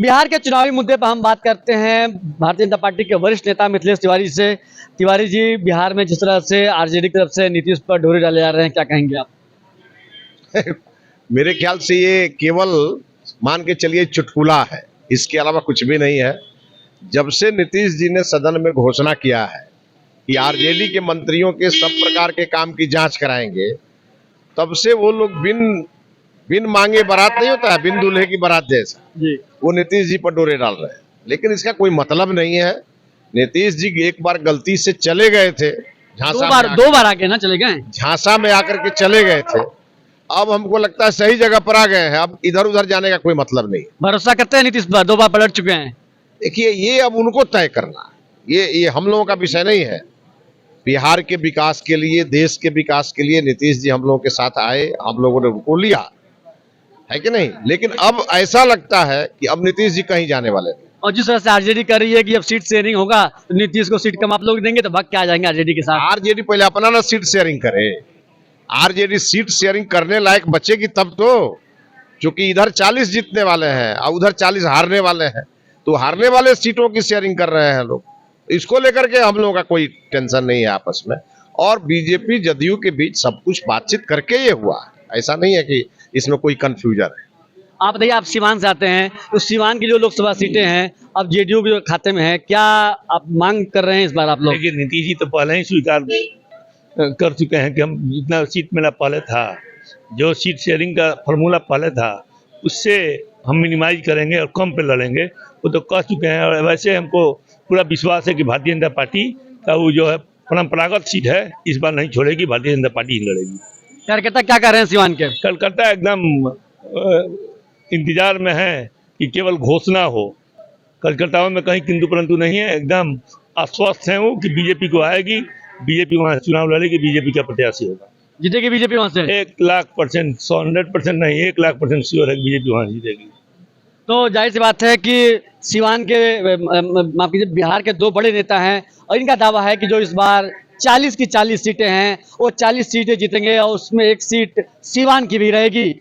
बिहार के चुनावी मुद्दे पर हम बात करते हैं भारतीय जनता पार्टी के वरिष्ठ नेता मिथिलेश तिवारी से। तिवारी जी, बिहार में जिस तरह से आरजेडी की तरफ से नीतीश पर ढोरे डाले जा रहे हैं, क्या कहेंगे आप? मेरे ख्याल से ये केवल मान के चलिए चुटकुला है, इसके अलावा कुछ भी नहीं है। जब से नीतीश जी ने सदन में घोषणा किया है कि आरजेडी के मंत्रियों के सब प्रकार के काम की जांच कराएंगे, तब से वो लोग बिन मांगे बारात नहीं होता है, बिन दूल्हे की बारात जैसा जी, वो नीतीश जी पर डोरे डाल रहे हैं। लेकिन इसका कोई मतलब नहीं है। नीतीश जी एक बार गलती से चले गए थे, दो बार आके ना चले गए। झांसा में आकर के चले गए थे। अब हमको लगता है सही जगह पर आ गए हैं, अब इधर उधर जाने का कोई मतलब नहीं। भरोसा करते हैं नीतीश पर? 2 बार पलट चुके हैं। देखिए, ये अब उनको तय करना है, ये हम लोगों का विषय नहीं है। बिहार के विकास के लिए, देश के विकास के लिए नीतीश जी हम लोगों के साथ आए, हम लोगों ने उनको लिया है कि नहीं। लेकिन अब ऐसा लगता है कि अब नीतीश जी कहीं जाने वाले नहीं। और जिस तरह से आरजेडी कर रही है कि अब सीट शेयरिंग होगा तो नीतीश को सीट कम आप लोग देंगे तो भाग के आ जाएंगे आरजेडी के साथ। आरजेडी पहले अपना ना सीट शेयरिंग करे। आरजेडी सीट शेयरिंग करने लायक बचेगी तब तो, क्योंकि इधर 40 जीतने वाले हैं और उधर 40 हारने वाले हैं, तो हारने वाले सीटों की शेयरिंग कर रहे हैं लोग। इसको लेकर के हम लोगों का कोई टेंशन नहीं है आपस में। और बीजेपी जदयू के बीच सब कुछ बातचीत करके ये हुआ है, ऐसा नहीं है कि इसमें कोई कंफ्यूजन है। आप बताइए, आप सीवान से आते हैं, तो सीवान की जो लोकसभा सीटें हैं अब जेडीयू के खाते में है, क्या आप मांग कर रहे हैं इस बार आप लोग? देखिए, नीतीश जी तो पहले ही स्वीकार कर चुके हैं कि हम जितना सीट मेरा पहले था, जो सीट शेयरिंग का फॉर्मूला पहले था, उससे हम मिनिमाइज करेंगे और कम पे लड़ेंगे, वो तो कह चुके हैं। और वैसे हमको पूरा विश्वास है कि भारतीय जनता पार्टी का वो जो है परंपरागत सीट है, इस बार नहीं छोड़ेगी, भारतीय जनता पार्टी ही लड़ेगी। कार्यकर्ता क्या कर रहे हैं सीवान के? कलकत्ता एकदम इंतजार में है कि केवल घोषणा हो। कलकत्ता में कहीं किंतु परंतु नहीं है, एकदम आश्वस्त है वो कि बीजेपी को आएगी, बीजेपी वहाँ चुनाव लड़ेगी, बीजेपी का प्रत्याशी होगा। जीतेगी बीजेपी वहां से? 1,00,000% 100% नहीं, 1,00,000% श्योर है कि बीजेपी वहाँ जीतेगी। तो जाहिर सी बात है कि सीवान के माफ कीजिए, बिहार के 2 बड़े नेता हैं और इनका दावा है कि जो इस बार 40 की 40 सीटें हैं वो 40 सीटें जीतेंगे और उसमें एक सीट सीवान की भी रहेगी।